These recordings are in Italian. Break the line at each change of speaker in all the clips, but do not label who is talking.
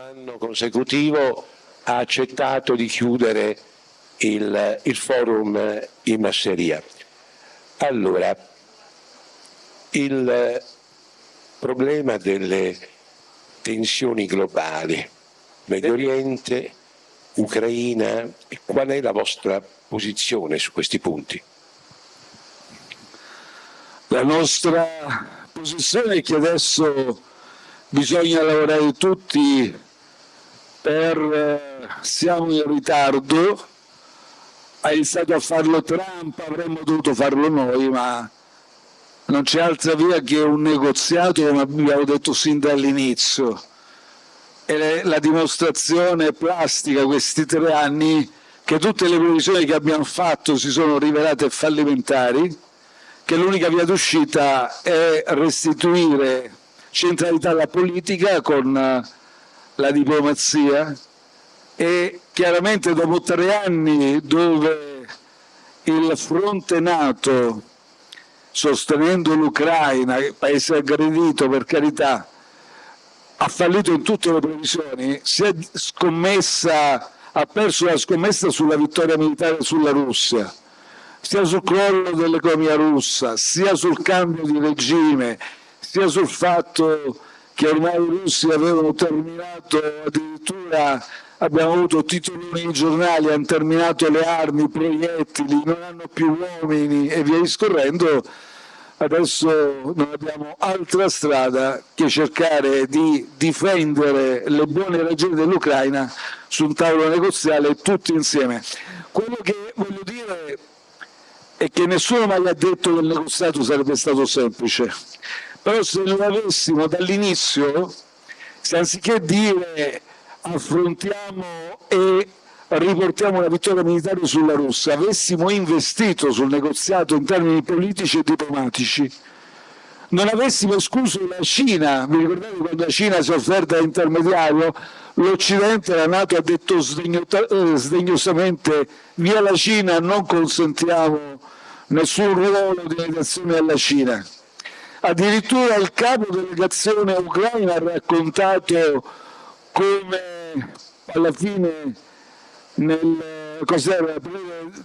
anno consecutivo ha accettato di chiudere il forum in masseria. Allora, il problema delle tensioni globali, Medio Oriente, Ucraina, qual è la vostra posizione su questi punti?
La nostra posizione è che adesso bisogna lavorare tutti siamo in ritardo, ha iniziato a farlo Trump, avremmo dovuto farlo noi, ma non c'è altra via che un negoziato, come abbiamo detto sin dall'inizio. E la dimostrazione plastica questi 3 anni che tutte le previsioni che abbiamo fatto si sono rivelate fallimentari, che l'unica via d'uscita è restituire centralità alla politica con la diplomazia e chiaramente dopo 3 anni dove il fronte NATO, sostenendo l'Ucraina, paese aggredito per carità, ha fallito in tutte le previsioni, ha perso la scommessa sulla vittoria militare sulla Russia, sia sul crollo dell'economia russa, sia sul cambio di regime, sia sul fatto che ormai i russi avevano terminato, addirittura abbiamo avuto titoloni nei giornali, hanno terminato le armi, i proiettili, non hanno più uomini e via discorrendo. Adesso non abbiamo altra strada che cercare di difendere le buone ragioni dell'Ucraina su un tavolo negoziale tutti insieme. Quello che voglio dire è che nessuno mai ha detto che il negoziato sarebbe stato semplice, però se lo avessimo dall'inizio, se anziché dire affrontiamo e riportiamo una vittoria militare sulla Russia, avessimo investito sul negoziato in termini politici e diplomatici, non avessimo escluso la Cina, vi ricordate quando la Cina si è offerta da intermediario, l'Occidente, la NATO ha detto sdegnosamente via la Cina, non consentiamo nessun ruolo di mediazione alla Cina. Addirittura il capo delegazione ucraina ha raccontato come alla fine nel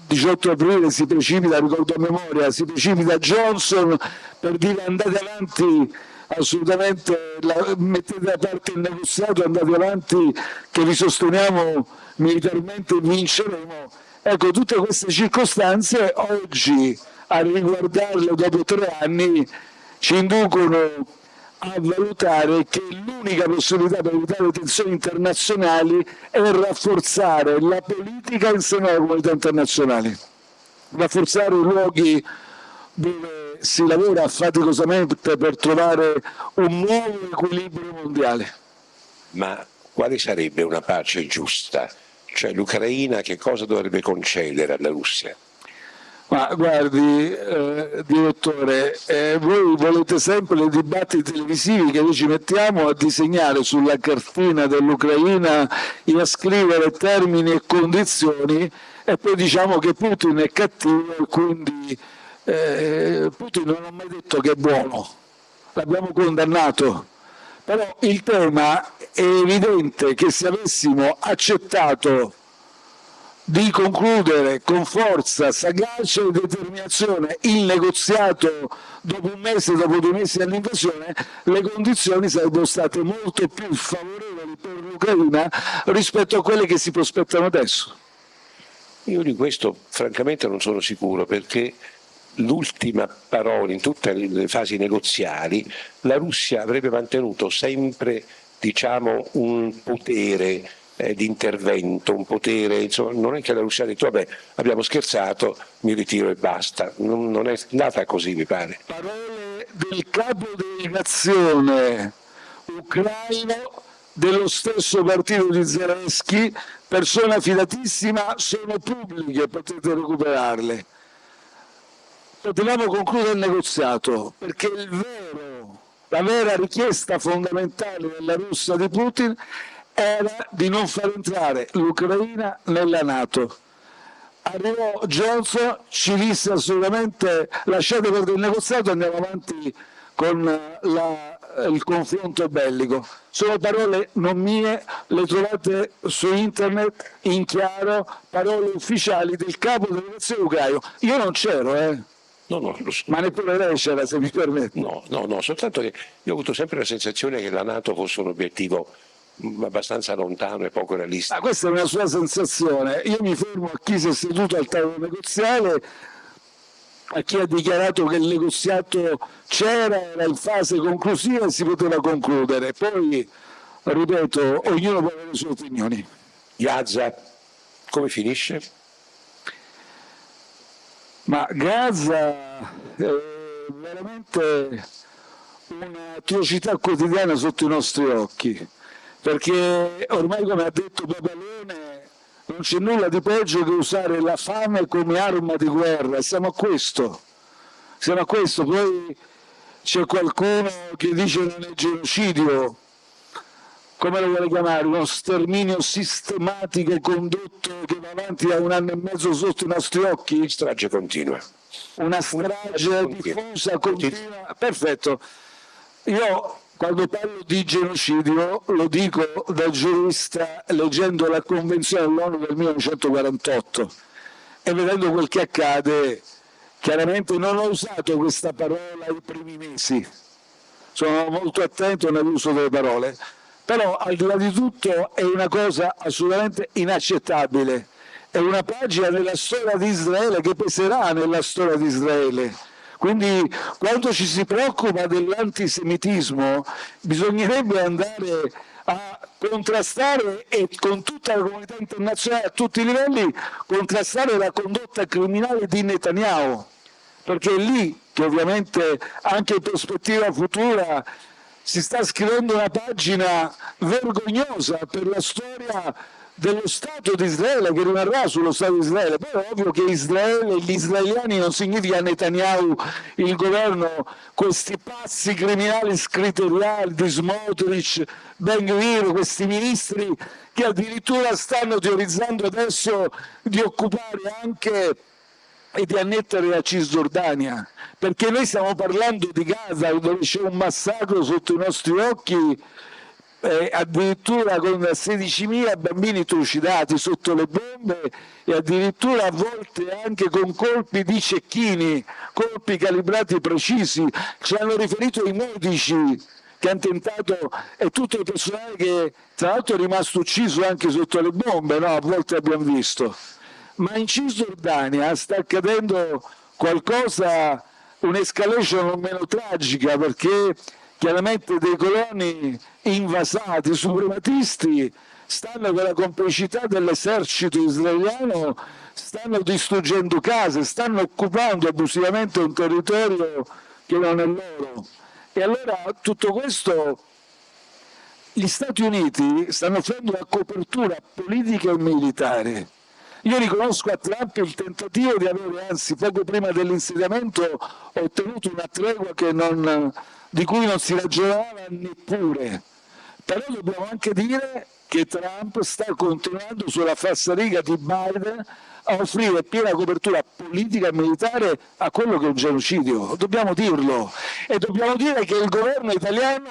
18 aprile si precipita, ricordo a memoria, si precipita Johnson per dire andate avanti, assolutamente mettete da parte il negoziato, andate avanti che vi sosteniamo militarmente e vinceremo. Ecco, tutte queste circostanze oggi a riguardarle dopo 3 anni ci inducono a valutare che l'unica possibilità per evitare le tensioni internazionali è rafforzare la politica insieme alla comunità internazionale, rafforzare i luoghi dove si lavora faticosamente per trovare un nuovo equilibrio mondiale.
Ma quale sarebbe una pace giusta? Cioè l'Ucraina che cosa dovrebbe concedere alla Russia?
Ma guardi, direttore, voi volete sempre nei dibattiti televisivi che noi ci mettiamo a disegnare sulla cartina dell'Ucraina e a scrivere termini e condizioni e poi diciamo che Putin è cattivo e quindi Putin non ha mai detto che è buono, l'abbiamo condannato. Però il tema è evidente che se avessimo accettato di concludere con forza, sagacia e determinazione il negoziato dopo 1 mese, dopo 2 mesi dall'invasione, le condizioni sarebbero state molto più favorevoli per l'Ucraina rispetto a quelle che si prospettano adesso.
Io di questo francamente non sono sicuro, perché l'ultima parola in tutte le fasi negoziali, la Russia avrebbe mantenuto sempre, diciamo, un potere di intervento, un potere, insomma, non è che la Russia ha detto vabbè abbiamo scherzato, mi ritiro e basta, non è andata così, mi pare.
Parole del capo delegazione ucraino dello stesso partito di Zelensky, persona fidatissima, sono pubbliche, potete recuperarle. Potevamo concludere il negoziato perché la vera richiesta fondamentale della Russia di Putin era di non far entrare l'Ucraina nella NATO. Arrivò Johnson, ci disse assolutamente lasciate perdere il negoziato, andiamo avanti con la il confronto bellico. Sono parole non mie, le trovate su internet in chiaro, parole ufficiali del capo della nazione ucraino. Io non c'ero,
No,
ma neppure lei c'era, se mi permette.
No, soltanto che io ho avuto sempre la sensazione che la NATO fosse un obiettivo abbastanza lontano e poco realistico.
Ma questa è una sua sensazione. Io mi fermo a chi si è seduto al tavolo negoziale, a chi ha dichiarato che il negoziato era in fase conclusiva e si poteva concludere. Poi, ripeto, ognuno può avere le sue opinioni.
Gaza, come finisce?
Ma Gaza è veramente un'atrocità quotidiana sotto i nostri occhi, perché ormai, come ha detto Papalone, non c'è nulla di peggio che usare la fame come arma di guerra. Siamo a questo. Poi c'è qualcuno che dice che non è genocidio, come lo vuole chiamare, uno sterminio sistematico condotto che va avanti da 1 anno e mezzo sotto i nostri occhi?
Strage continua.
Una strage diffusa, continua. Perfetto. Io quando parlo di genocidio lo dico da giurista leggendo la Convenzione dell'ONU del 1948 e vedendo quel che accade. Chiaramente non ho usato questa parola i primi mesi, sono molto attento nell'uso delle parole, però al di là di tutto è una cosa assolutamente inaccettabile, è una pagina nella storia di Israele che peserà nella storia di Israele. Quindi quando ci si preoccupa dell'antisemitismo bisognerebbe andare a contrastare, e con tutta la comunità internazionale a tutti i livelli, contrastare la condotta criminale di Netanyahu, perché è lì che ovviamente anche in prospettiva futura si sta scrivendo una pagina vergognosa per la storia dello Stato di Israele, che rimarrà sullo Stato di Israele. Poi è ovvio che Israele, gli israeliani non significa Netanyahu, il governo, questi pazzi criminali scriteriali di Smotrich, Ben Gvir, questi ministri che addirittura stanno teorizzando adesso di occupare anche e di annettere la Cisgiordania, perché noi stiamo parlando di Gaza dove c'è un massacro sotto i nostri occhi, addirittura con 16.000 bambini trucidati sotto le bombe e addirittura a volte anche con colpi di cecchini, colpi calibrati precisi. Ci hanno riferito i medici che hanno tentato e tutto il personale che tra l'altro è rimasto ucciso anche sotto le bombe, no? A volte abbiamo visto. Ma in Cisgiordania sta accadendo qualcosa, un'escalation non meno tragica, perché chiaramente dei coloni invasati, suprematisti, stanno con la complicità dell'esercito israeliano, stanno distruggendo case, stanno occupando abusivamente un territorio che non è loro. E allora tutto questo gli Stati Uniti stanno facendo una copertura politica e militare. Io riconosco a Trump il tentativo di avere, anzi poco prima dell'insediamento, ottenuto una tregua di cui non si ragionava neppure. Però dobbiamo anche dire che Trump sta continuando sulla falsariga di Biden a offrire piena copertura politica e militare a quello che è un genocidio. Dobbiamo dirlo. E dobbiamo dire che il governo italiano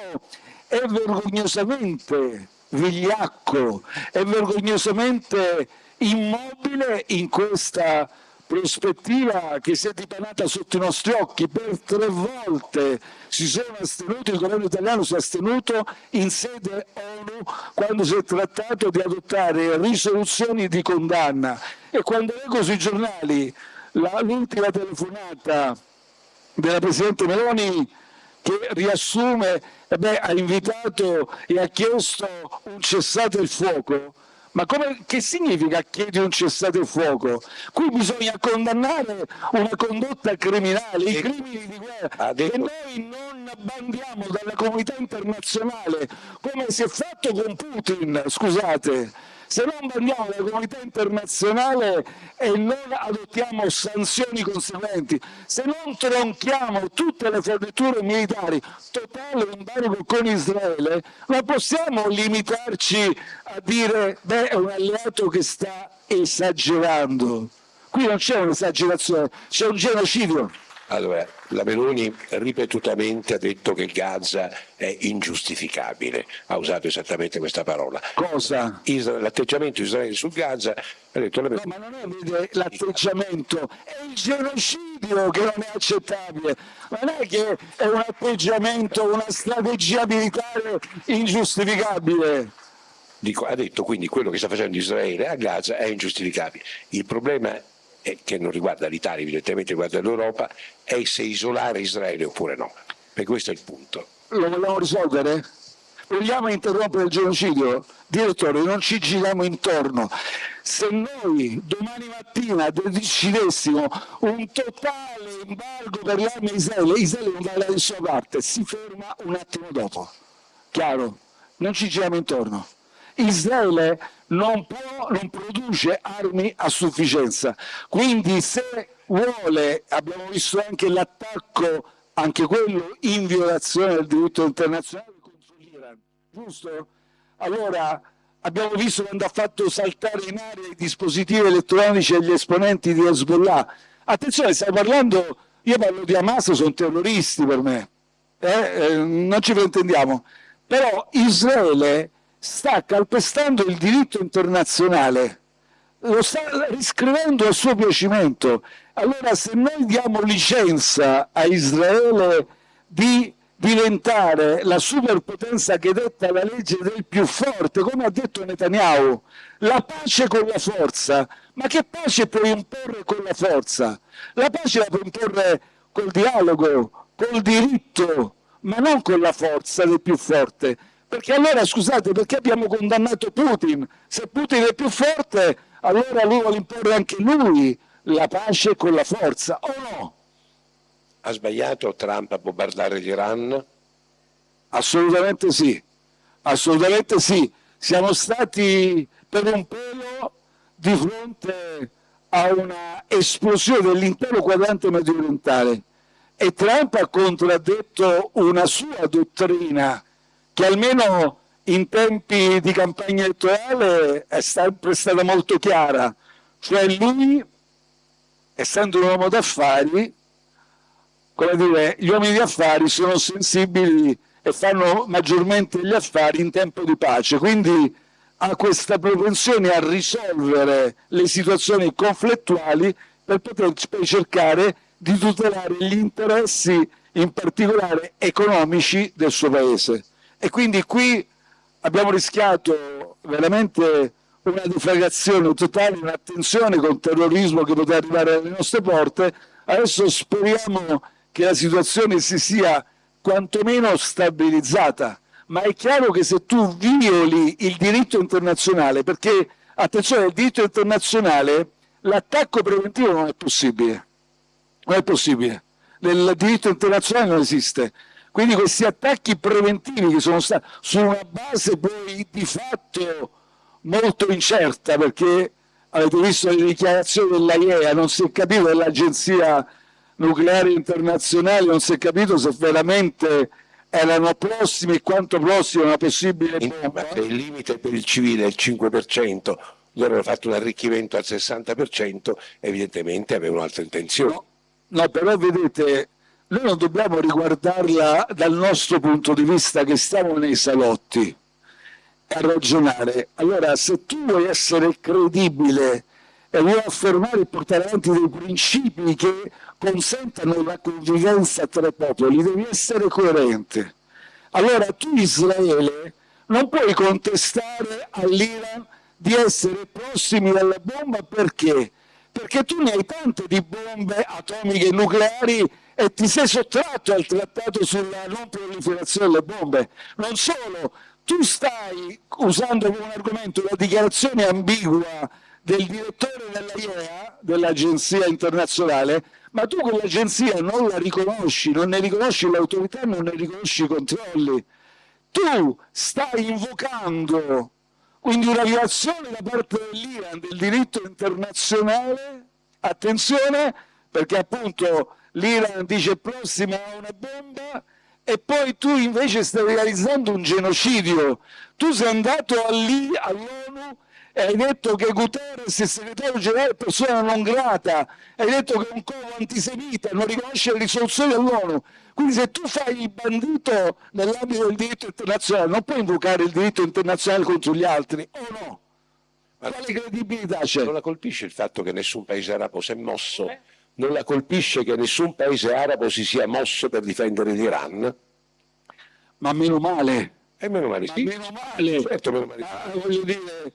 è vergognosamente vigliacco, è vergognosamente immobile in questa prospettiva che si è dipanata sotto i nostri occhi. Per 3 volte si sono astenuti, il governo italiano si è astenuto in sede ONU quando si è trattato di adottare risoluzioni di condanna. E quando leggo sui giornali l'ultima telefonata della Presidente Meloni che riassume, ha invitato e ha chiesto un cessate il fuoco. Ma che significa chiedi un cessate il fuoco? Qui bisogna condannare una condotta criminale, i crimini di guerra, che noi non bandiamo dalla comunità internazionale, come si è fatto con Putin, scusate. Se non bandiamo dalla comunità internazionale e non adottiamo sanzioni conseguenti, se non tronchiamo tutte le forniture militari, totale embargo con Israele, non possiamo limitarci a dire è un alleato che sta esagerando. Qui non c'è un'esagerazione, c'è un genocidio.
Allora, la Meloni ripetutamente ha detto che Gaza è ingiustificabile, ha usato esattamente questa parola.
Cosa?
L'atteggiamento di Israele su Gaza, ha detto la Meloni.
No, ma non è vede, l'atteggiamento, è il genocidio che non è accettabile. Non è che è un atteggiamento, una strategia militare ingiustificabile.
Ha detto quindi quello che sta facendo Israele a Gaza è ingiustificabile. Il problema è che non riguarda l'Italia, evidentemente riguarda l'Europa, è se isolare Israele oppure no. Per questo è il punto.
Lo vogliamo risolvere? Vogliamo interrompere il genocidio? Direttore, non ci giriamo intorno. Se noi domani mattina decidessimo un totale embargo per l'armi a Israele, Israele non va da nessuna parte, si ferma un attimo dopo. Chiaro? Non ci giriamo intorno. Israele non produce armi a sufficienza, quindi se vuole, abbiamo visto anche l'attacco, anche quello in violazione del diritto internazionale contro l'Iran, giusto? Allora abbiamo visto quando ha fatto saltare in aria i dispositivi elettronici agli esponenti di Hezbollah. Attenzione, stai parlando, io parlo di Hamas, sono terroristi per me, non ci fraintendiamo, però Israele sta calpestando il diritto internazionale, lo sta riscrivendo a suo piacimento. Allora se noi diamo licenza a Israele di diventare la superpotenza che detta la legge del più forte, come ha detto Netanyahu, la pace con la forza, ma che pace puoi imporre con la forza? La pace la puoi imporre col dialogo, col diritto, ma non con la forza del più forte. Perché allora, scusate, perché abbiamo condannato Putin? Se Putin è più forte, allora lui vuole imporre anche lui la pace con la forza, o no?
Ha sbagliato Trump a bombardare l'Iran?
Assolutamente sì, assolutamente sì. Siamo stati per un pelo di fronte a una esplosione dell'intero quadrante mediorientale e Trump ha contraddetto una sua dottrina che almeno in tempi di campagna elettorale è sempre stata molto chiara, cioè lui, essendo un uomo d'affari, come dire, gli uomini di affari sono sensibili e fanno maggiormente gli affari in tempo di pace, quindi ha questa propensione a risolvere le situazioni conflittuali per poter cercare di tutelare gli interessi, in particolare economici, del suo paese. E quindi qui abbiamo rischiato veramente una deflagrazione totale, un'attenzione con terrorismo che poteva arrivare alle nostre porte. Adesso speriamo che la situazione si sia quantomeno stabilizzata, ma è chiaro che se tu violi il diritto internazionale, perché, attenzione, il diritto internazionale, l'attacco preventivo non è possibile, non è possibile, nel diritto internazionale non esiste, quindi questi attacchi preventivi che sono stati su una base poi di fatto molto incerta, perché avete visto le dichiarazioni dell'AIEA, non si è capito dell'Agenzia Nucleare Internazionale, non si è capito se veramente erano prossimi e quanto prossima una possibile bomba.
Il limite per il civile è il 5%, loro hanno fatto un arricchimento al 60%, evidentemente avevano altre intenzioni.
No, però vedete, noi non dobbiamo riguardarla dal nostro punto di vista che stiamo nei salotti a ragionare. Allora, se tu vuoi essere credibile e vuoi affermare e portare avanti dei principi che consentano la convivenza tra i popoli, devi essere coerente. Allora tu, Israele, non puoi contestare all'Iran di essere prossimi alla bomba, perché? Perché tu ne hai tante di bombe atomiche e nucleari e ti sei sottratto al trattato sulla non proliferazione delle bombe. Non solo, tu stai usando come un argomento la dichiarazione ambigua del direttore dell'AIEA, dell'agenzia internazionale, ma tu quell'agenzia non la riconosci, non ne riconosci l'autorità, non ne riconosci i controlli. Tu stai invocando quindi una violazione da parte dell'Iran del diritto internazionale, attenzione, perché appunto l'Iran dice prossima a una bomba e poi tu invece stai realizzando un genocidio. Tu sei andato all'ONU e hai detto che Guterres, il segretario generale, è persona non grata, hai detto che è un covo antisemita, non riconosce le risoluzioni dell'ONU. Quindi se tu fai il bandito nell'ambito del diritto internazionale, non puoi invocare il diritto internazionale contro gli altri, o no? Quale credibilità c'è?
Non la colpisce il fatto che nessun paese arabo si è mosso? Non la colpisce che nessun paese arabo si sia mosso per difendere l'Iran?
Ma meno male.
E meno male sì.
Meno male.
Certo, meno male.
Voglio dire,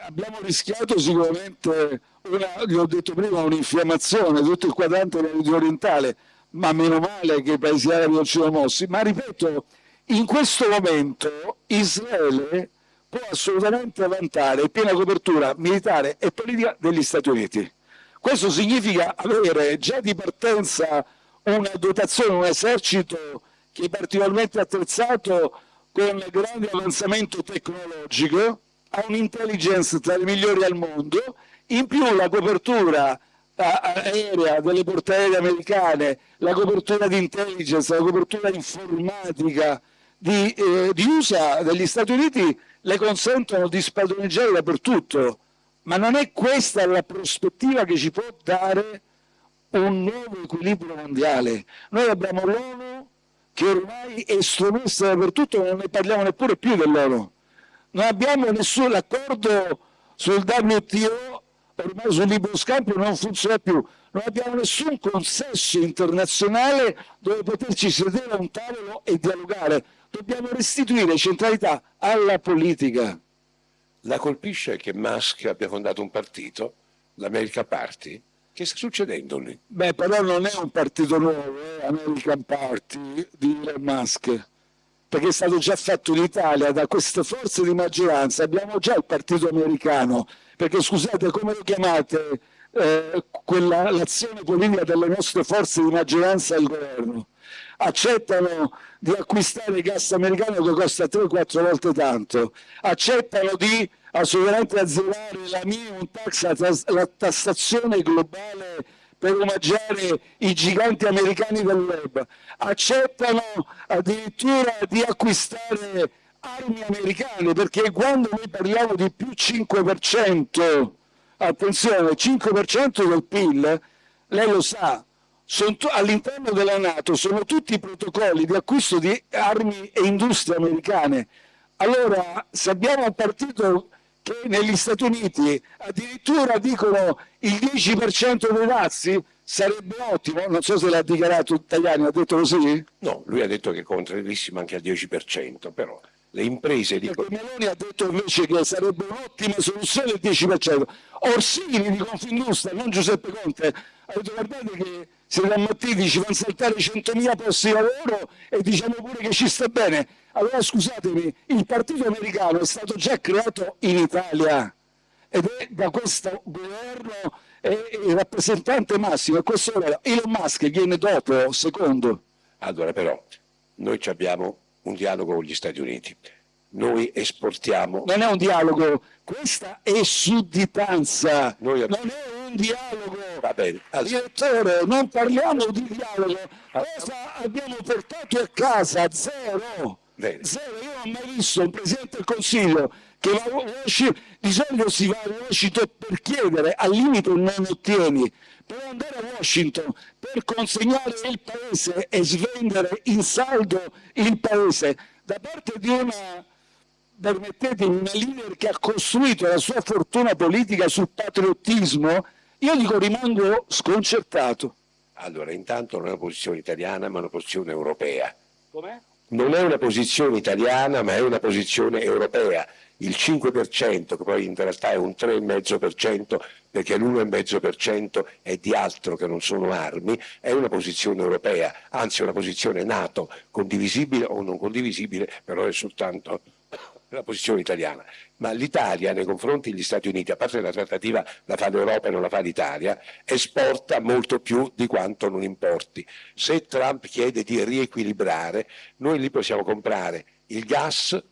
abbiamo rischiato sicuramente, gli ho detto prima, un'infiammazione di tutto il quadrante medio orientale, ma meno male che i paesi arabi non ci sono mossi. Ma ripeto, in questo momento Israele può assolutamente vantare piena copertura militare e politica degli Stati Uniti. Questo significa avere già di partenza una dotazione, un esercito che è particolarmente attrezzato con grande avanzamento tecnologico, ha un'intelligence tra le migliori al mondo, in più la copertura aerea delle portaerei americane, la copertura di intelligence, la copertura informatica di USA, degli Stati Uniti, le consentono di spadroneggiare dappertutto. Ma non è questa la prospettiva che ci può dare un nuovo equilibrio mondiale. Noi abbiamo l'ONU che ormai è estromessa dappertutto, non ne parliamo neppure più dell'ONU. Non abbiamo nessun accordo sul WTO, ormai sul libero scambio non funziona più. Non abbiamo nessun consesso internazionale dove poterci sedere a un tavolo e dialogare. Dobbiamo restituire centralità alla politica.
La colpisce che Musk abbia fondato un partito, l'America Party? Che sta succedendo lì?
Beh, però non è un partito nuovo, American Party di Elon Musk, perché è stato già fatto in Italia da queste forze di maggioranza. Abbiamo già il partito americano, perché scusate, come lo chiamate l'azione politica delle nostre forze di maggioranza al governo? Accettano di acquistare gas americano che costa 3-4 volte tanto, accettano di assolutamente azzerare la minimum tax, la tassazione globale per omaggiare i giganti americani del web, accettano addirittura di acquistare armi americane, perché quando noi parliamo di più 5%, attenzione, 5% del PIL, lei lo sa, all'interno della Nato sono tutti i protocolli di acquisto di armi e industrie americane. Allora, se abbiamo un partito che negli Stati Uniti addirittura dicono il 10% dei dazi, sarebbe ottimo, non so se l'ha dichiarato Tajani, ha detto così?
No, lui ha detto che è contrarissimo anche al 10%, però le imprese dicono...
Perché Meloni ha detto invece che sarebbe un'ottima soluzione il 10%. Orsini di Confindustria, non Giuseppe Conte, ha detto guardate che siete ammattiti, ci fanno saltare 100.000 posti di lavoro e diciamo pure che ci sta bene. Allora scusatemi, il partito americano è stato già creato in Italia ed è da questo governo il rappresentante massimo, e questo governo. Elon Musk viene dopo, secondo.
Allora però, noi abbiamo un dialogo con gli Stati Uniti, noi esportiamo...
Non è un dialogo, questa è sudditanza,
Noi
non è un dialogo.
Va bene.
Direttore, non parliamo di dialogo, cosa abbiamo portato a casa? Zero.
Bene.
Zero. Io non ho mai visto un Presidente del Consiglio che va a Washington, di solito si va a Washington per chiedere, al limite non ottieni, per andare a Washington per consegnare il paese e svendere in saldo il paese da parte di una, permettetemi, una leader che ha costruito la sua fortuna politica sul patriottismo, io dico rimango sconcertato.
Allora, intanto non è una posizione italiana, ma una posizione europea.
Com'è?
Non è una posizione italiana, ma è una posizione europea. Il 5%, che poi in realtà è un 3,5%, perché l'1,5% è di altro che non sono armi, è una posizione europea, anzi una posizione NATO, condivisibile o non condivisibile, però è soltanto la posizione italiana. Ma l'Italia nei confronti degli Stati Uniti, a parte la trattativa la fa l'Europa e non la fa l'Italia, esporta molto più di quanto non importi. Se Trump chiede di riequilibrare, noi lì possiamo comprare il gas.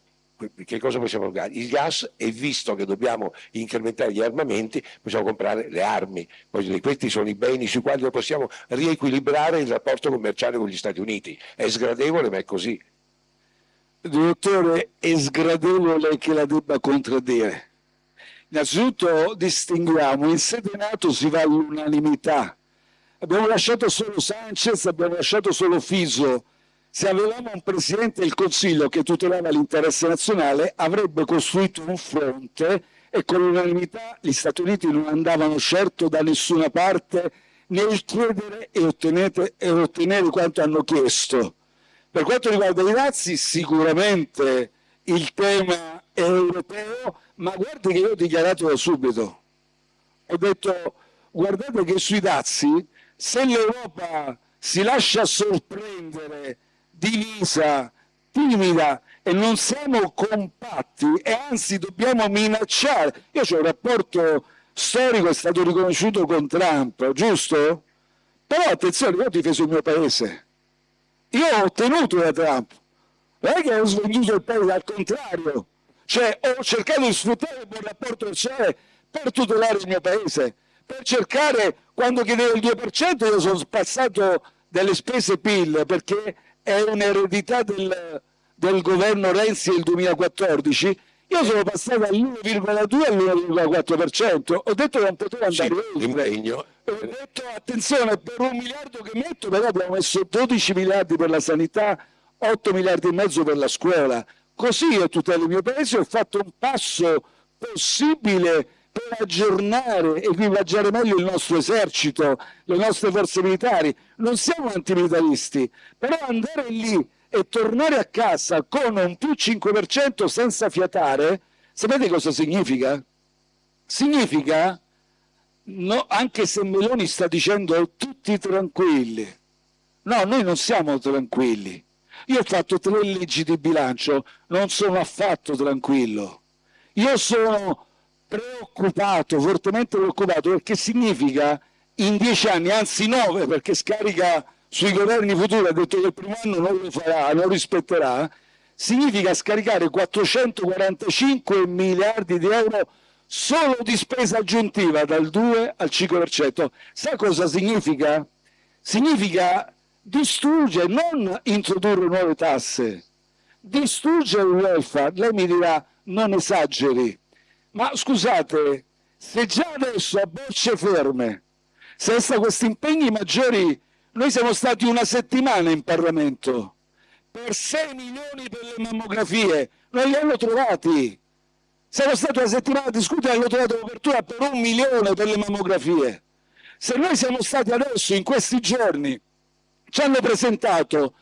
Che cosa possiamo comprare? Il gas, e visto che dobbiamo incrementare gli armamenti, possiamo comprare le armi. Questi sono i beni sui quali noi possiamo riequilibrare il rapporto commerciale con gli Stati Uniti. È sgradevole, ma è così.
Direttore, è sgradevole che la debba contraddire. Innanzitutto distinguiamo, in sede NATO si va all'unanimità. Abbiamo lasciato solo Sanchez, abbiamo lasciato solo Fiso. Se avevamo un Presidente del Consiglio che tutelava l'interesse nazionale, avrebbe costruito un fronte e con l'unanimità gli Stati Uniti non andavano certo da nessuna parte nel chiedere e ottenere quanto hanno chiesto. Per quanto riguarda i dazi, sicuramente il tema è europeo, ma guardi che io ho dichiarato da subito. Ho detto, guardate che sui dazi, se l'Europa si lascia sorprendere, divisa, timida e non siamo compatti e anzi dobbiamo minacciare. Io ho un rapporto storico, è stato riconosciuto con Trump, giusto? Però attenzione, io ho difeso il mio paese. Io ho ottenuto da Trump. Non è che ho svenduto il paese, al contrario. Cioè ho cercato di sfruttare il buon rapporto sociale per tutelare il mio paese, per cercare, quando chiedevo il 2%, io sono passato delle spese PIL, perché è un'eredità del governo Renzi del 2014, io sono passato all'1,2 all'1,4%. Ho detto che non potevo andare oltre. Ho detto attenzione, per 1 miliardo che metto, però abbiamo messo 12 miliardi per la sanità, 8 miliardi e mezzo per la scuola. Così io tutelo il mio paese, ho fatto un passo possibile per aggiornare, equipaggiare meglio il nostro esercito, le nostre forze militari. Non siamo antimilitaristi, però andare lì e tornare a casa con un più 5% senza fiatare, sapete cosa significa? Significa, no, anche se Meloni sta dicendo tutti tranquilli, no, noi non siamo tranquilli. Io ho fatto 3 leggi di bilancio, non sono affatto tranquillo. Io sono preoccupato, fortemente preoccupato, perché significa in 10 anni, anzi 9, perché scarica sui governi futuri, ha detto che il primo anno non lo farà, non rispetterà, significa scaricare 445 miliardi di euro solo di spesa aggiuntiva, dal 2 al 5%. Sa cosa significa? Significa distruggere, non introdurre nuove tasse, distruggere il welfare. Lei mi dirà, non esageri, ma scusate, se già adesso a bocce ferme, senza questi impegni maggiori, noi siamo stati una settimana in Parlamento per 6 milioni per le mammografie, non li hanno trovati. Siamo stati una settimana a discutere e hanno trovato copertura per 1 milione per le mammografie. Se noi siamo stati adesso, in questi giorni, ci hanno presentato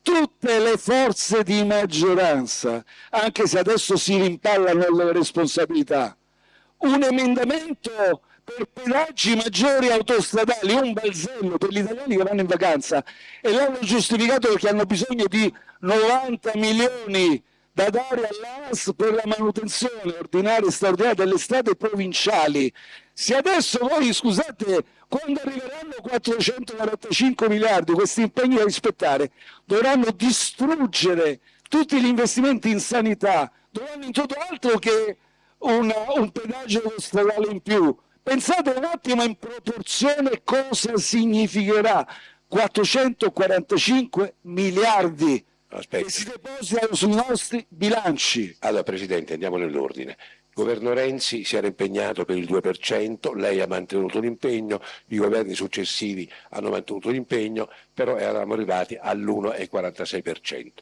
tutte le forze di maggioranza, anche se adesso si rimpallano le responsabilità, un emendamento per pedaggi maggiori autostradali, un balzello per gli italiani che vanno in vacanza, e l'hanno giustificato perché hanno bisogno di 90 milioni da dare all'ANAS per la manutenzione ordinaria e straordinaria delle strade provinciali. Se adesso voi, scusate, quando arriveranno 445 miliardi, questi impegni da rispettare, dovranno distruggere tutti gli investimenti in sanità, dovranno introdurre altro che un pedaggio stradale in più. Pensate un attimo in proporzione cosa significherà 445 miliardi che si depositano sui nostri bilanci.
Allora Presidente, andiamo nell'ordine. Il governo Renzi si era impegnato per il 2%, lei ha mantenuto l'impegno, i governi successivi hanno mantenuto l'impegno, però eravamo arrivati all'1,46%.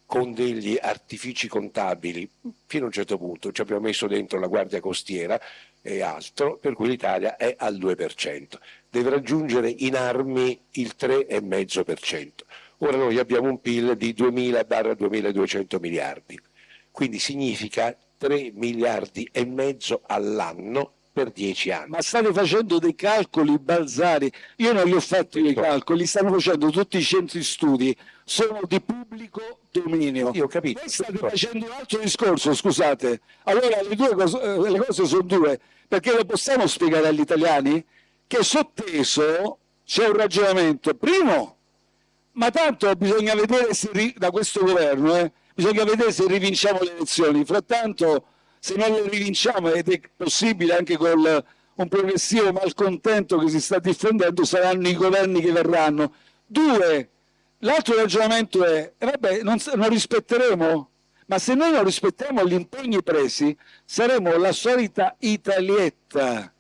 Con degli artifici contabili fino a un certo punto, ci abbiamo messo dentro la Guardia Costiera e altro, per cui l'Italia è al 2%. Deve raggiungere in armi il 3,5%. Ora noi abbiamo un PIL di 2.000-2.200 miliardi, quindi significa 3 miliardi e mezzo all'anno per 10 anni.
Ma state facendo dei calcoli balzari, io non li ho fatti i calcoli, li stanno facendo tutti i centri studi, sono di pubblico dominio.
Io ho capito.
Voi state facendo un altro discorso, scusate, allora le cose sono due, perché lo possiamo spiegare agli italiani che sotteso c'è un ragionamento, primo, ma tanto bisogna vedere se da questo governo, bisogna vedere se rivinciamo le elezioni, frattanto se non le rivinciamo, ed è possibile anche con un progressivo malcontento che si sta diffondendo, saranno i governi che verranno. Due, l'altro ragionamento è, vabbè, non rispetteremo, Ma se noi non rispettiamo gli impegni presi, saremo la solita Italietta.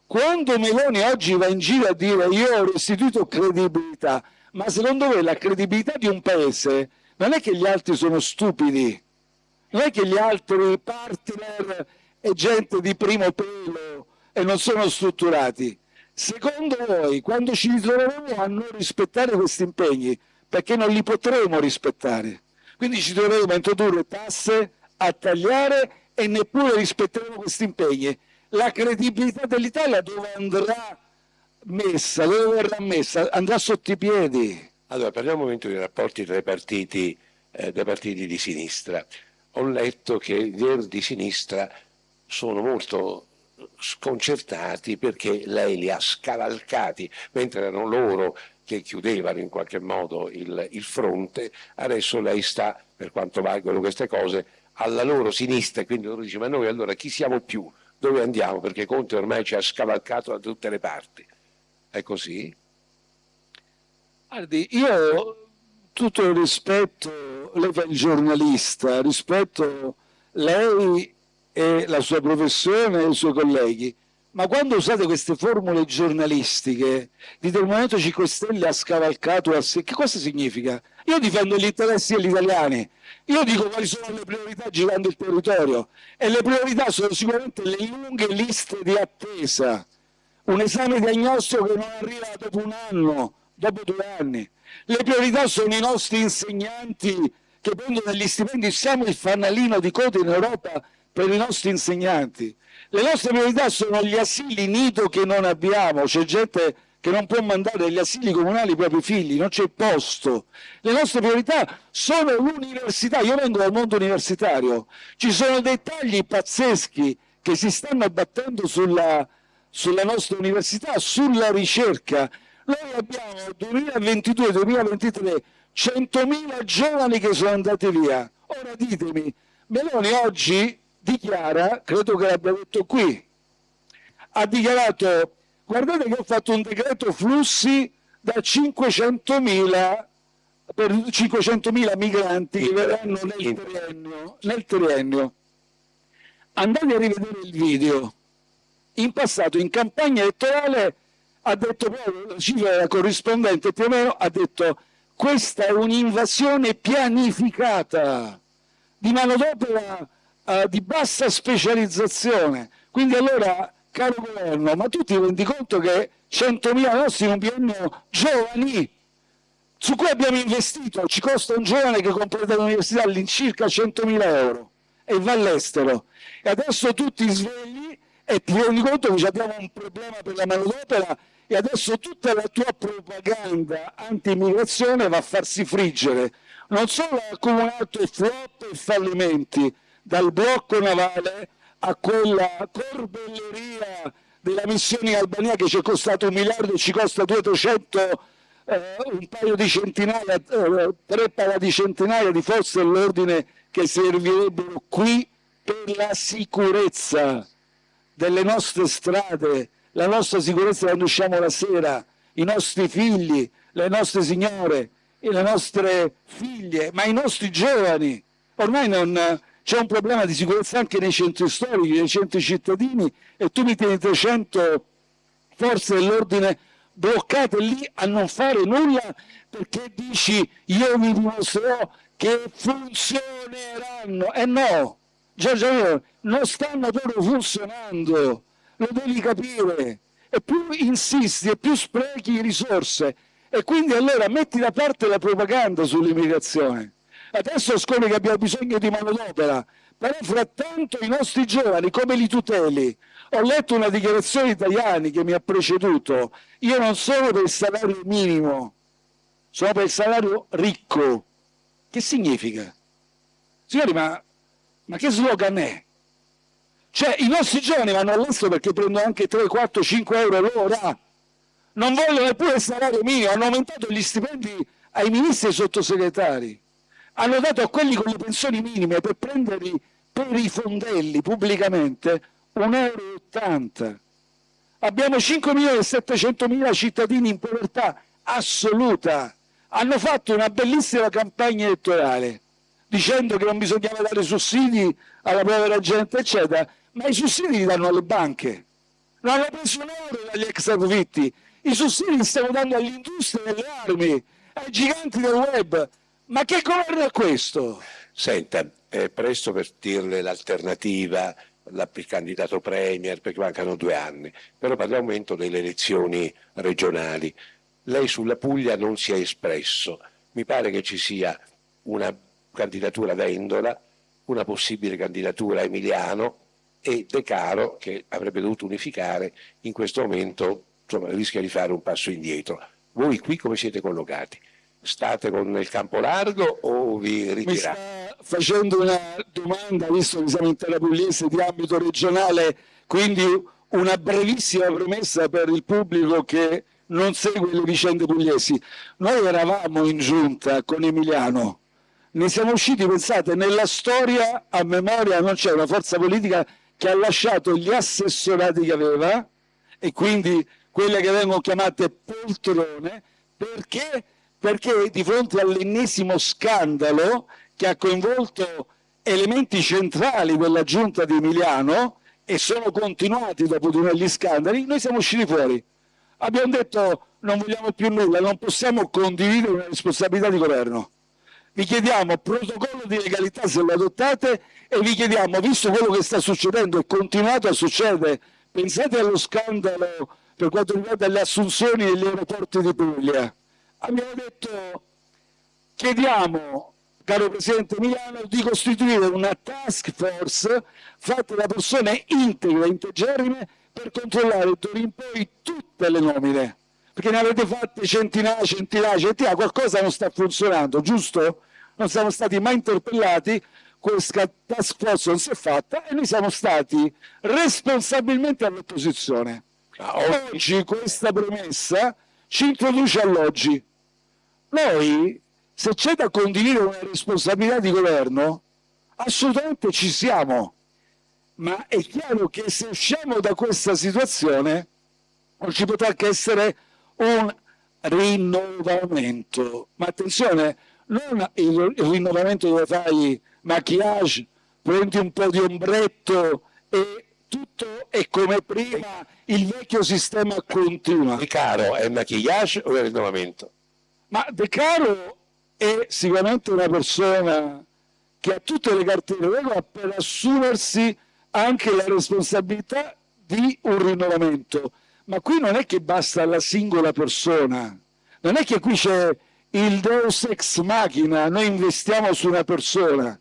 Quando Meloni oggi va in giro a dire io ho restituito credibilità, ma secondo voi la credibilità di un paese non è che gli altri sono stupidi, non è che gli altri partner e gente di primo pelo e non sono strutturati. Secondo voi, quando ci ritroveremo a non rispettare questi impegni, perché non li potremo rispettare, quindi ci troveremo a introdurre tasse, a tagliare e neppure rispetteremo questi impegni. La credibilità dell'Italia dove andrà messa? Dove verrà messa? Andrà sotto i piedi.
Allora, parliamo un momento dei rapporti tra i partiti di sinistra. Ho letto che i leader di sinistra sono molto sconcertati perché lei li ha scavalcati, mentre erano loro che chiudevano in qualche modo il fronte, adesso lei sta, per quanto valgono queste cose, alla loro sinistra, e quindi loro dicono: ma noi allora chi siamo più? Dove andiamo? Perché Conte ormai ci ha scavalcato da tutte le parti. È così?
Guardi, io tutto il rispetto, lei fa il giornalista, rispetto lei e la sua professione e i suoi colleghi, ma quando usate queste formule giornalistiche, dite il Movimento 5 Stelle ha scavalcato, che cosa significa? Io difendo gli interessi degli italiani, io dico quali sono le priorità girando il territorio e le priorità sono sicuramente le lunghe liste di attesa, un esame diagnostico che non arriva dopo un anno, dopo 2 anni. Le priorità sono i nostri insegnanti che prendono degli stipendi, siamo il fanalino di coda in Europa per i nostri insegnanti. Le nostre priorità sono gli asili nido che non abbiamo, c'è gente che non può mandare agli asili comunali i propri figli, non c'è posto. Le nostre priorità sono l'università, io vengo dal mondo universitario, ci sono dei tagli pazzeschi che si stanno abbattendo sulla nostra università, sulla ricerca. Noi abbiamo 2022-2023 100.000 giovani che sono andati via. Ora ditemi, Meloni oggi dichiara, credo che l'abbia detto qui, ha dichiarato: guardate che ho fatto un decreto flussi da 500.000 per 500.000 migranti che verranno nel triennio. Andate a rivedere il video. In passato, in campagna elettorale, ha detto proprio, la cifra era corrispondente più o meno, ha detto: questa è un'invasione pianificata di manodopera di bassa specializzazione. Quindi allora, caro governo, ma tu ti rendi conto che 100.000 nostri in un biennio giovani, su cui abbiamo investito, ci costa un giovane che completa l'università all'incirca 100.000 euro e va all'estero, e adesso tu ti svegli e ti rendi conto che abbiamo un problema per la manodopera e adesso tutta la tua propaganda anti-immigrazione va a farsi friggere. Non solo ha accumulato flop e fallimenti, dal blocco navale a quella corbelleria della missione in Albania che ci è costato 1 miliardo e ci costa 200-300, un paio di centinaia, 3 paia di centinaia di forze dell'ordine che servirebbero qui per la sicurezza delle nostre strade, la nostra sicurezza quando usciamo la sera, i nostri figli, le nostre signore, le nostre figlie, ma i nostri giovani. Ormai c'è un problema di sicurezza anche nei centri storici, nei centri cittadini, e tu mi tieni 300 forze dell'ordine bloccate lì a non fare nulla perché dici io vi dimostrerò che funzioneranno. E no, Giorgia Meloni, non stanno proprio funzionando, lo devi capire, e più insisti e più sprechi risorse, e quindi allora metti da parte la propaganda sull'immigrazione. Adesso scopri che abbiamo bisogno di manodopera, però frattanto i nostri giovani come li tuteli? Ho letto una dichiarazione di Tajani che mi ha preceduto: io non sono per il salario minimo, sono per il salario ricco. Che significa? Signori, ma che slogan è? Cioè, i nostri giovani vanno all'estero perché prendono anche 3, 4, 5 euro l'ora, non vogliono neppure il salario minimo, hanno aumentato gli stipendi ai ministri e ai sottosegretari, hanno dato a quelli con le pensioni minime per prenderli per i fondelli pubblicamente 1,80 euro. Abbiamo 5.700.000 cittadini in povertà assoluta. Hanno fatto una bellissima campagna elettorale dicendo che non bisognava dare sussidi alla povera gente, eccetera, ma i sussidi li danno alle banche. Non hanno preso un euro dagli extraprofitti. I sussidi li stiamo dando all'industria delle armi, ai giganti del web. Ma che governo è questo?
Senta, è presto per dirle l'alternativa, il candidato premier, perché mancano 2 anni, però per l'aumento delle elezioni regionali. Lei sulla Puglia non si è espresso, mi pare che ci sia una candidatura Vendola, una possibile candidatura Emiliano e De Caro, che avrebbe dovuto unificare, in questo momento insomma, rischia di fare un passo indietro. Voi qui come siete collocati? State con il campo largo o vi ritirate?
Mi sta facendo una domanda, visto che siamo in terra pugliese di ambito regionale, quindi una brevissima premessa per il pubblico che non segue le vicende pugliesi. Noi eravamo in giunta con Emiliano, ne siamo usciti, pensate, nella storia a memoria non c'è una forza politica che ha lasciato gli assessorati che aveva, e quindi quelle che vengono chiamate poltrone, perché di fronte all'ennesimo scandalo che ha coinvolto elementi centrali della giunta di Emiliano e sono continuati dopo di noi gli scandali, noi siamo usciti fuori. Abbiamo detto non vogliamo più nulla, non possiamo condividere una responsabilità di governo. Vi chiediamo protocollo di legalità se lo adottate e vi chiediamo, visto quello che sta succedendo e continuato a succedere, pensate allo scandalo per quanto riguarda le assunzioni negli aeroporti di Puglia. Abbiamo detto, chiediamo, caro Presidente Emiliano, di costituire una task force fatta da persone integre, integerrime, per controllare d'ora in poi tutte le nomine. Perché ne avete fatte centinaia, qualcosa non sta funzionando, giusto? Non siamo stati mai interpellati, questa task force non si è fatta e noi siamo stati responsabilmente all'opposizione. Oggi questa premessa ci introduce all'oggi. Noi, se c'è da condividere una responsabilità di governo, assolutamente ci siamo, ma è chiaro che se usciamo da questa situazione non ci potrà che essere un rinnovamento. Ma attenzione, non il rinnovamento dove fai maquillage, prendi un po' di ombretto e tutto è come prima, il vecchio sistema continua.
De Caro è maquillage o è rinnovamento?
Ma De Caro è sicuramente una persona che ha tutte le carte in regola per assumersi anche la responsabilità di un rinnovamento. Ma qui non è che basta la singola persona, non è che qui c'è il Deus ex machina, noi investiamo su una persona.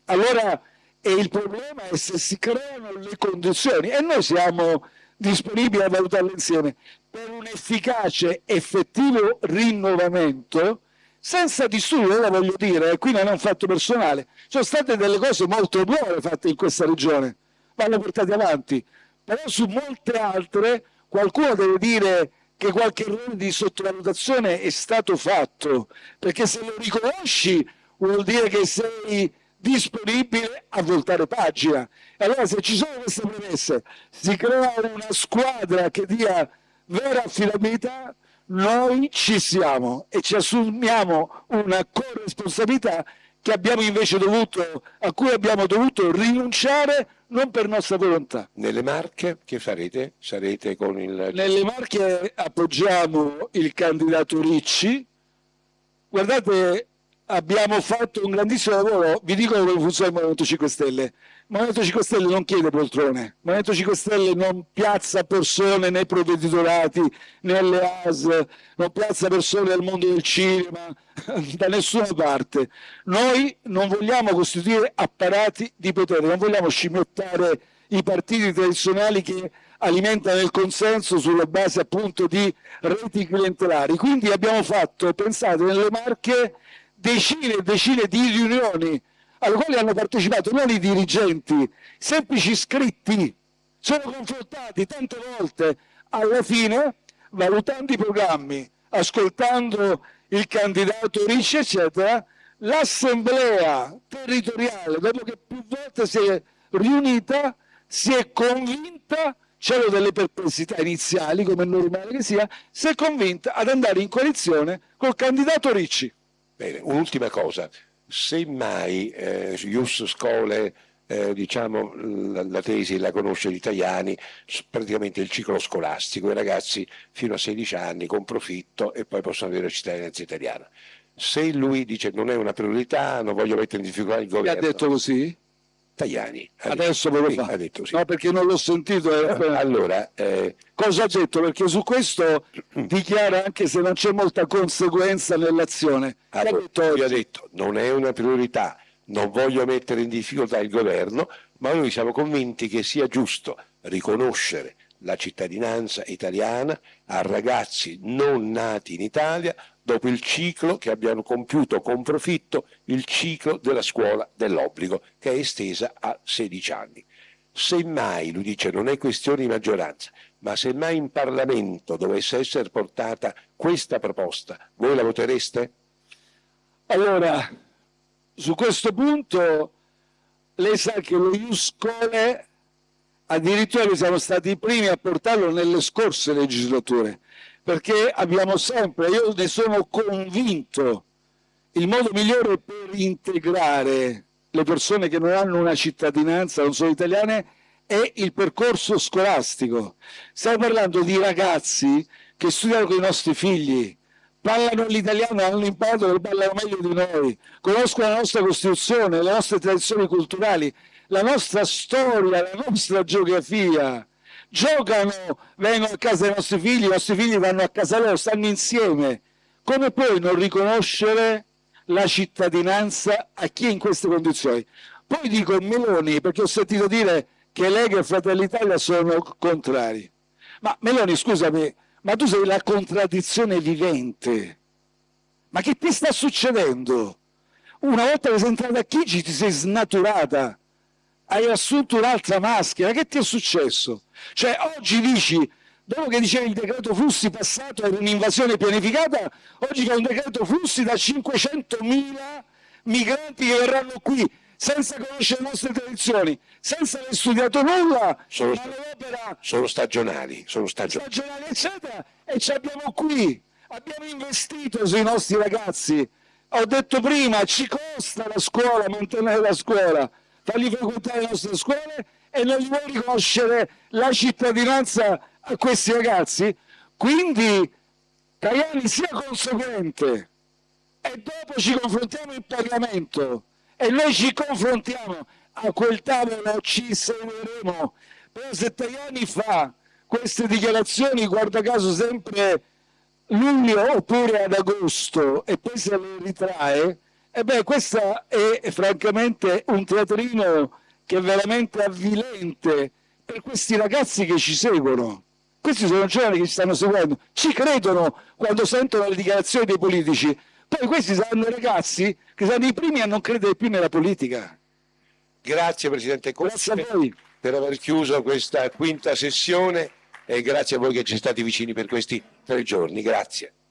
Allora, e il problema è se si creano le condizioni, e noi siamo disponibili a valutarle insieme, per un efficace, effettivo rinnovamento, senza disturbo, ora voglio dire, qui non è un fatto personale, ci sono state delle cose molto buone fatte in questa regione, vanno portate avanti, però su molte altre qualcuno deve dire che qualche errore di sottovalutazione è stato fatto, perché se lo riconosci vuol dire che sei disponibile a voltare pagina. E allora se ci sono queste premesse, si crea una squadra che dia vera affidabilità, noi ci siamo e ci assumiamo una corresponsabilità che abbiamo invece a cui abbiamo dovuto rinunciare non per nostra volontà.
Nelle Marche che farete? Sarete con il...
Nelle Marche appoggiamo il candidato Ricci. Guardate, abbiamo fatto un grandissimo lavoro, vi dico come funziona il Movimento 5 Stelle. Il Movimento 5 Stelle non chiede poltrone, il Movimento 5 Stelle non piazza persone nei provveditorati, nelle ASL, non piazza persone nel mondo del cinema, da nessuna parte. Noi non vogliamo costituire apparati di potere, non vogliamo scimmiottare i partiti tradizionali che alimentano il consenso sulla base appunto di reti clientelari. Quindi abbiamo fatto, pensate, nelle Marche decine e decine di riunioni alle quali hanno partecipato non i dirigenti, semplici iscritti, sono confrontati tante volte, alla fine valutando i programmi, ascoltando il candidato Ricci eccetera, l'assemblea territoriale dopo che più volte si è riunita si è convinta, c'erano delle perplessità iniziali come è normale che sia, si è convinta ad andare in coalizione col candidato Ricci.
Bene, un'ultima cosa. Semmai Ius Scholae, diciamo, la tesi la conosce gli italiani, praticamente il ciclo scolastico, i ragazzi fino a 16 anni con profitto e poi possono avere la cittadinanza italiana. Se lui dice non è una priorità, non voglio mettere in difficoltà il
Chi ha
governo.
detto così?
Tajani.
Adesso ve lo
Sì,
fa.
ha detto sì.
No, perché non l'ho sentito.
Allora,
Cosa ha detto? Perché su questo dichiara anche se non c'è molta conseguenza nell'azione.
allora, lui ha detto non è una priorità, non voglio mettere in difficoltà il governo, ma noi siamo convinti che sia giusto riconoscere la cittadinanza italiana a ragazzi non nati in Italia dopo il ciclo che abbiano compiuto con profitto, il ciclo della scuola dell'obbligo, che è estesa a 16 anni. Semmai, lui dice, non è questione di maggioranza, ma semmai in Parlamento dovesse essere portata questa proposta, voi la votereste?
Allora, su questo punto, lei sa che lo Ius Scholae, addirittura noi siamo stati i primi a portarlo nelle scorse legislature, perché abbiamo sempre, io ne sono convinto, il modo migliore per integrare le persone che non hanno una cittadinanza, non sono italiane, è il percorso scolastico. Stiamo parlando di ragazzi che studiano con i nostri figli, parlano l'italiano, hanno imparato che parlano meglio di noi, conoscono la nostra Costituzione, le nostre tradizioni culturali, la nostra storia, la nostra geografia. Giocano, vengono a casa dei nostri figli, i nostri figli vanno a casa loro, stanno insieme. Come puoi non riconoscere la cittadinanza a chi è in queste condizioni? Poi dico Meloni, perché ho sentito dire che Lega e Fratelli d'Italia sono contrari. Ma Meloni, scusami, ma tu sei la contraddizione vivente. Ma che ti sta succedendo? Una volta che sei entrata a Chigi ti sei snaturata, hai assunto un'altra maschera, che ti è successo? Cioè oggi dici, dopo che dicevi il decreto flussi passato era un'invasione pianificata, oggi che è un decreto flussi da 500.000 migranti che verranno qui senza conoscere le nostre tradizioni, senza aver studiato nulla,
sono stagionali,
stagionali eccetera, e ci abbiamo qui, abbiamo investito sui nostri ragazzi. Ho detto prima, ci costa la scuola, mantenere la scuola, fargli frequentare le nostre scuole e non gli vuoi riconoscere la cittadinanza a questi ragazzi? Quindi Tajani sia conseguente e dopo ci confrontiamo in Parlamento e noi ci confrontiamo, a quel tavolo ci sederemo, però se Tajani fa queste dichiarazioni, guarda caso sempre luglio oppure ad agosto e poi se le ritrae, e beh, questo è francamente un teatrino che è veramente avvilente per questi ragazzi che ci seguono. Questi sono giovani che ci stanno seguendo, ci credono quando sentono le dichiarazioni dei politici, poi questi saranno ragazzi che saranno i primi a non credere più nella politica.
Grazie Presidente Conte
Grazie a voi
per aver chiuso questa quinta sessione e grazie a voi che ci siete stati vicini per questi 3 giorni. Grazie.